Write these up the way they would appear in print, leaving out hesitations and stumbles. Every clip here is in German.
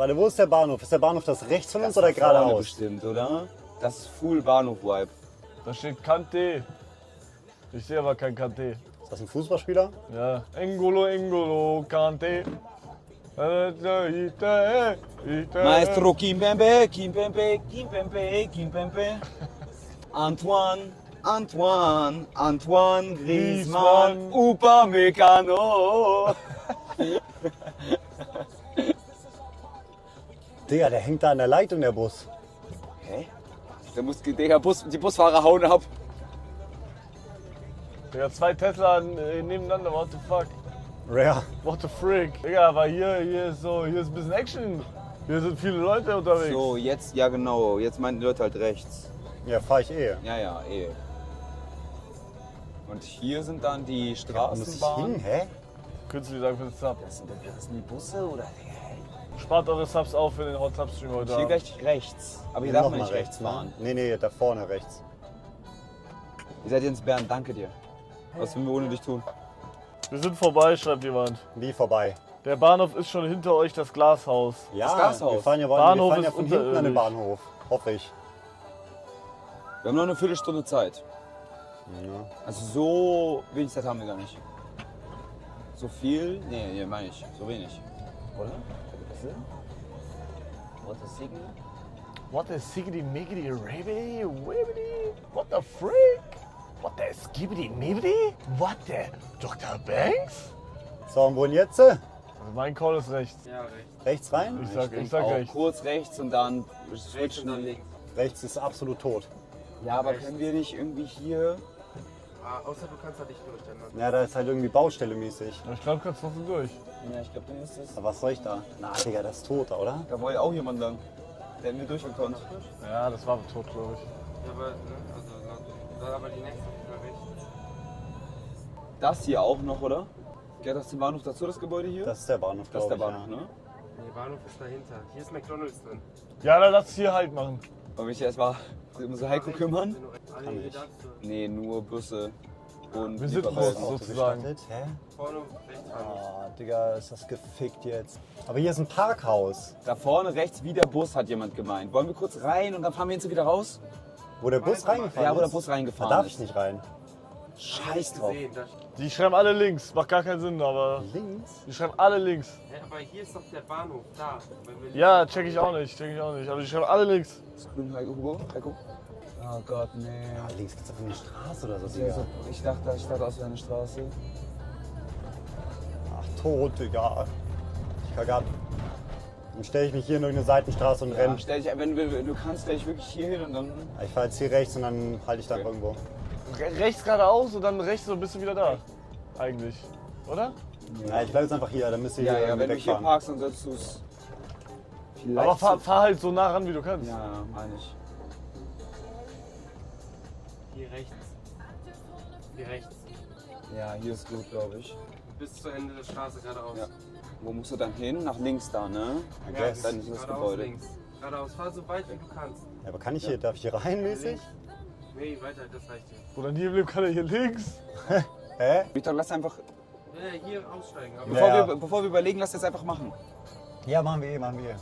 Warte, wo ist der Bahnhof? Ist der Bahnhof das rechts von uns oder Das da vorne geradeaus? bestimmt, oder? Das ist Full Bahnhof-Vibe. Da steht Kante. Ich sehe aber kein Kante. Ist das ein Fußballspieler? Ja. Engolo, Kante. Maestro Kimpembe, Kimpembe, Kimpembe, Kimpembe. Antoine Griezmann, Upamecano. Digga, der hängt da an der Leitung, der Bus. Hä? Die Busfahrer hauen ab. Digga, 2 Tesla nebeneinander, what the fuck? Rare. What the frick? Digga, aber hier ist ein bisschen Action. Hier sind viele Leute unterwegs. So, jetzt, ja genau, jetzt meinen die Leute halt rechts. Ja, fahr ich eh. Ja, eh. Und hier sind dann die Muss ich hin, Straßenbahnen. hä? Künstlich sagen für den Sub. Das sind die Busse oder? Spart eure Subs auf für den Hot Sub Stream heute Hier Abend. gleich rechts. Aber hier darf man Nochmal nicht rechts ne? fahren. Nee, da vorne rechts. Ihr seid Jens Bernd, danke dir. Was würden wir ohne dich tun? Wir sind vorbei, schreibt jemand. Wie vorbei? Der Bahnhof ist schon hinter euch, das Glashaus. Ja, Das Gashaus. wir fahren ja, Bahnhof wir fahren ja ist von hinten an den unterirdisch. Bahnhof. Hoffe ich. Wir haben noch eine Viertelstunde Zeit. Also so wenig Zeit haben wir gar nicht. So viel? Nee, meine ich. So wenig. Oder? What the signal? What the siggity miggity rabbity wibbity? What the freak? What the skibbity mibbity? What the Dr. Banks? So, und wohin jetzt? Also mein Call ist rechts. Ja, rechts. Rechts rein? Ich sag Auch rechts. kurz rechts und dann Rechts und switchen. dann links. Rechts ist absolut tot. Ja, aber können wir nicht irgendwie hier... Außer du kannst da nicht durch, dann. Ja, da ist halt irgendwie Baustelle mäßig. Ich glaube, du kannst trotzdem durch. Ja, ich glaube, dann ist das... Aber was soll ich da? Na, Digga, das ist tot, oder? Da wollte auch jemand lang. Der hätten wir durchgekonnt. Ja, das war tot, glaube ich. Ja, aber, ne, also, aber die nächste ist rechts. Das hier auch noch, oder? Gehört das zum Bahnhof dazu, das Gebäude hier? Das ist der Bahnhof, Das ist der glaub ich, Bahnhof, ja. ne? Nee, Bahnhof ist dahinter. Hier ist McDonalds drin. Ja, dann lass hier halt machen. Wollen wir uns erstmal um so Heiko kümmern? Kann Hier ich. darfst du Nee, nur Busse und Wir sind Lieferhäuser. groß. sozusagen. Gestattet? Hä? vorne rechts ran. Ah, Digga, ist das gefickt jetzt. Aber hier ist ein Parkhaus. Da vorne rechts wie der Bus, hat jemand gemeint. Wollen wir kurz rein und dann fahren wir hinten wieder raus? Wo der Bus reingefahren Ja, ist? wo der Bus Da reingefahren darf ist. ich nicht rein. Scheiß drauf. Gesehen, da, Die schreiben alle links. Macht gar keinen Sinn, aber Links? die schreiben alle links. hä, aber hier ist doch der Bahnhof, da. Wenn wir Ja, check ich auch nicht. Aber die schreiben alle links. Ist grün, Heiko, Hugo? Heiko? Oh Gott, nee. Ja, links geht's auf eine Straße oder so, Ja, Digga. so, ich dachte, das wäre eine Straße. Ach, tot, Digga. Ich kacke ab. Dann stelle ich mich hier in irgendeine Seitenstraße und Ja, renne. stell dich, wenn du kannst, stell dich wirklich hier hin und dann... Ich fahre jetzt hier rechts und dann halte ich da irgendwo. Rechts geradeaus und dann rechts so bist du wieder da. Eigentlich. Oder? Ja, ich bleibe jetzt einfach hier, dann müsst ihr Ja, hier ja, irgendwie wenn du hier wegfahren. parkst, dann sollst du es... Vielleicht Aber fahr halt so nah ran, wie du kannst. Ja, meine ich. hier rechts. Hier rechts. Ja, hier ist gut, glaube ich. Bis zu Ende der Straße geradeaus. Ja. Wo musst du dann hin? Nach links da, ne? I Ja, guess. Dann ist das geradeaus Gebäude. links. Geradeaus, fahr so weit wie du kannst. Ja, aber kann ich hier, darf ich hier rein mäßig? Nee, weiter, das reicht dir. Wo dann hier bleibt, kann er hier links. Hä? Victor, lass einfach... Ja, hier aussteigen. Aber Ja. Bevor wir überlegen, lass das einfach machen. Ja, machen wir eh, machen wir eh.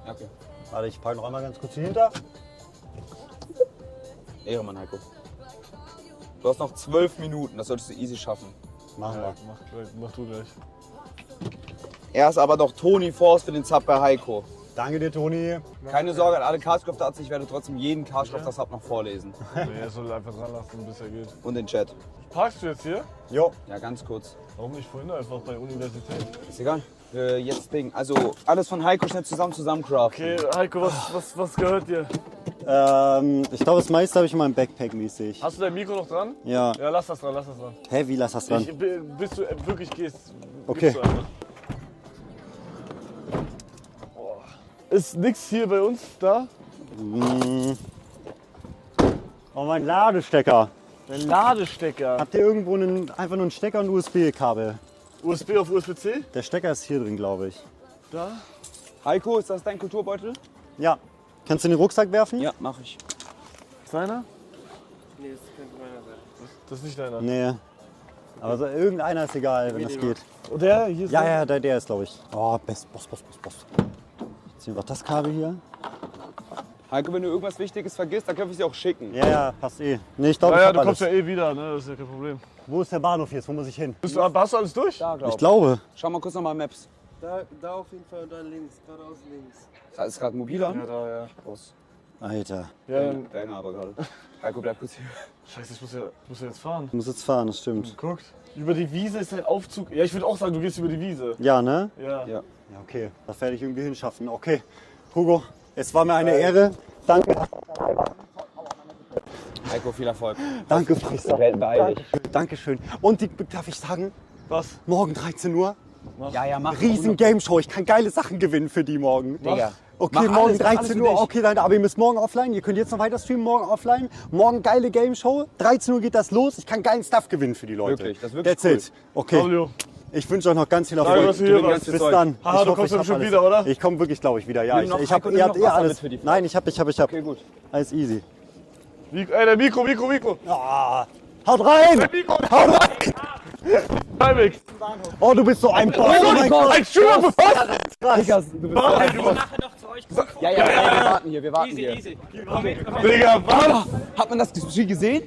Ja, okay. Warte, ich parke noch einmal ganz kurz hier hinter. Ehrenmann, Heiko. Du hast noch 12 Minuten, das solltest du easy schaffen. Machen wir. Mach du gleich. Er ist aber doch Toni Forst für den Sub bei Heiko. Danke dir, Toni. Keine Sorge an alle Castcrafter, ich werde trotzdem jeden Castcrafter-Sub noch vorlesen. Nee, er soll einfach dran lassen, bis er geht. Und den Chat. Parkst du jetzt hier? Jo. Ja, ganz kurz. Warum nicht vorhin einfach bei Universität? Ist egal. Jetzt Ding. Also alles von Heiko schnell zusammencraften. Okay, Heiko, was gehört dir? Ich glaube, das meiste habe ich in meinem Backpack mäßig. Hast du dein Mikro noch dran? Ja. Ja, lass das dran, lass das dran. Hä, wie lass das dran? Bis du wirklich gehst, Okay. gibst du einfach. Boah. Ist nix hier bei uns da? Oh, mein Ladestecker. Der Ladestecker. Habt ihr irgendwo einfach nur einen Stecker und ein USB-Kabel? USB auf USB-C? Der Stecker ist hier drin, glaube ich. Da? Heiko, ist das dein Kulturbeutel? Ja. Kannst du in den Rucksack werfen? Ja, mache ich. Seiner? nee, das könnte meiner sein. Das ist nicht deiner. Nee. Aber so, irgendeiner ist egal, wenn das geht. Und der? Hier ist Ja, der? ja, der ist, glaube ich. Oh, Boss. Ziehen wir doch das Kabel hier. Heiko, wenn du irgendwas Wichtiges vergisst, dann können wir sie auch schicken. Ja, passt eh. Nee, ich glaube, Ja, ich ja, hab du kommst ja alles. eh wieder, ne? Das ist ja kein Problem. Wo ist der Bahnhof jetzt? Wo muss ich hin? Hast du alles durch? Da, glaub Ich glaube. Schau mal kurz nochmal Maps. Da auf jeden Fall und dann links, geradeaus links. Da ist gerade mobil an. Ja, da, ja. Los. Alter. Ja, Deiner aber gerade. Heiko, bleib kurz hier. scheiße, ich muss ja jetzt fahren. Ich muss jetzt fahren, das stimmt. Guckt. Über die Wiese ist ein Aufzug. Ja, ich würde auch sagen, du gehst über die Wiese. Ja, ne? Ja. Ja. Ja, okay. Das werde ich irgendwie hinschaffen. Okay. Hugo, es war mir eine Ehre. Danke. Heiko, viel Erfolg. Danke, Priester. Beeil dich. Dankeschön. Und darf ich sagen, Was? morgen 13 Uhr, Ja, mach. riesen Game Show. Ich kann geile Sachen gewinnen für die morgen. Digga. Okay, Mach morgen alles, mach alles 13 für Uhr, dich. okay, dann, aber ihr müsst morgen offline. Ihr könnt jetzt noch weiter streamen, morgen offline. Morgen geile Game Show. 13 Uhr geht das los. Ich kann geilen Stuff gewinnen für die Leute. Wirklich, das ist wirklich That's it. Okay. Pablo. Ich wünsche euch noch ganz viel Danke, Erfolg. dass du hier Gewinn warst. ganz Bis Zeug. dann. Haha, Ich du hoffe, kommst ich ja hab schon alles. wieder, oder? Ich komme wirklich, glaube ich, wieder. Ja, Nimm noch, ich habe, Heiko, ihr nimm habt noch eh Wasser alles. mit für die Fahrt. Nein, ich hab. Okay, gut. Alles easy. Ey, der Mikro. Ah, haut rein! Haut rein! Timing. Oh, du bist so ein Boss. Oh mein Gott. Ein Schüler für was? Digga, du bist Nachher noch zu euch kommen. Ja, wir warten hier. Easy. Digga, was? Hat man das Spiel gesehen?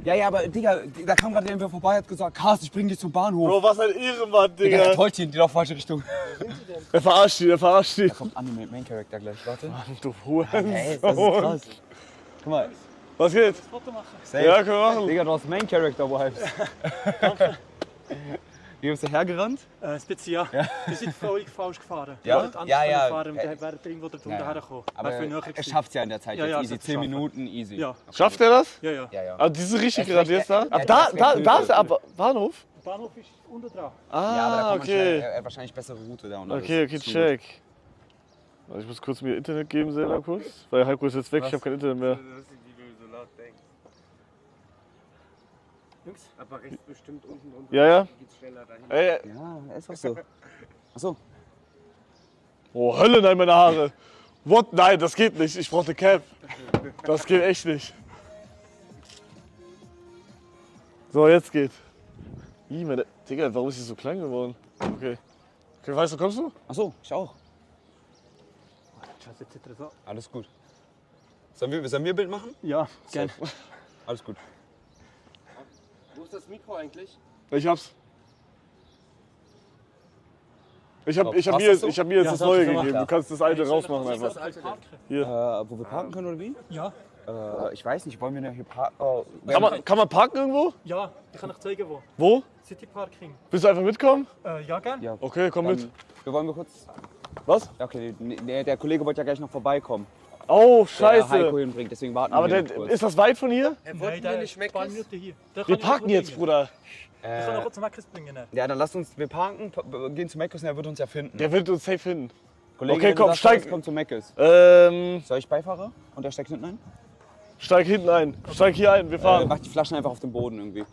Ja, aber Digga, da kam gerade irgendwer vorbei, hat gesagt, Carsten, ich bring dich zum Bahnhof. Bro, was ein Ehrenmann, Digga, Digga. Täubchen, die doch falsche Richtung. Der verarscht die. Kommt Anime Main Character gleich, warte. Du Hurensohn. Ey, das ist krass. Guck mal. Was geht? Safe. Ja, können wir machen. Digga, du hast Main Character Vibes. Wie bist du hergerannt? Spezial. Wir sind völlig falsch gefahren. Ja? Wir wollten anders Ja. fahren und dann wären irgendwo da drunter hergekommen. Aber Wäre viel näher er gewesen. schafft's ja in der Zeit Ja, jetzt ja, easy. das 10 schaffen wir. Minuten easy. Ja. Schafft er das? Ja, ja. Ja. Ah, diese richtig Er gerade ist jetzt da? recht- Ab er da, ist recht da blöd. ist er ab Bahnhof? Der Bahnhof ist unten dran. Ah, Ja, aber da kommt man okay. schnell. Er hat wahrscheinlich bessere Route da. Und alles. Okay, Ist gut. check. Also ich muss kurz mir Internet geben, selber kurz. Weil Heiko ist jetzt weg, ich habe kein Internet mehr. Das ist die, wie du so laut denkst. Jungs, Aber rechts bestimmt unten drunter. Ja. Geht's schneller dahin. Ey, Ja, ist auch so. Achso. oh Hölle, nein, meine Haare. What? Nein, das geht nicht. Ich brauche eine Cap. Das geht echt nicht. So, jetzt geht. Ih, meine... Digga, warum ist sie so klein geworden? Okay. Okay, weißt du, kommst du? Achso, ich auch. Scheiße, zittert so. Alles gut. Sollen wir ein Bild machen? Ja, gern. Alles gut. Wo ist das Mikro eigentlich? Ich hab's. Ich hab Passt mir das jetzt, so? ich hab mir jetzt Ja, das das Neue hast du gegeben. gemacht, Du kannst das alte rausmachen einfach. Das alte Park. Wo wir parken können oder wie? Ja, Ich weiß nicht, wollen wir denn hier parken? Oh, Kann man parken irgendwo? ja, ich kann euch zeigen, wo. Wo? City Parking. Willst du einfach mitkommen? Ja, gern. Ja. Okay, komm mit. Wir wollen kurz. Was? Ja, okay, der Kollege wollte ja gleich noch vorbeikommen. Oh, Der Heiko scheiße. hinbringt, deswegen warten Aber wir der, kurz. ist das weit von hier? Nein, der ist ein paar Minuten hier. Der kann Wir ich parken noch jetzt, bringen. Bruder. Ich kann noch zum Mackes bringen. Ja, dann lasst uns, wir parken, gehen zu Meckes und er wird uns ja finden. Der wird uns safe finden. Kollege, Okay, wenn du komm, sagst, steig. alles kommt zu Meckes. Soll ich Beifahrer? Und der steckt hinten ein? Steig hinten ein. Steig hier ein, wir fahren. Mach die Flaschen einfach auf den Boden irgendwie.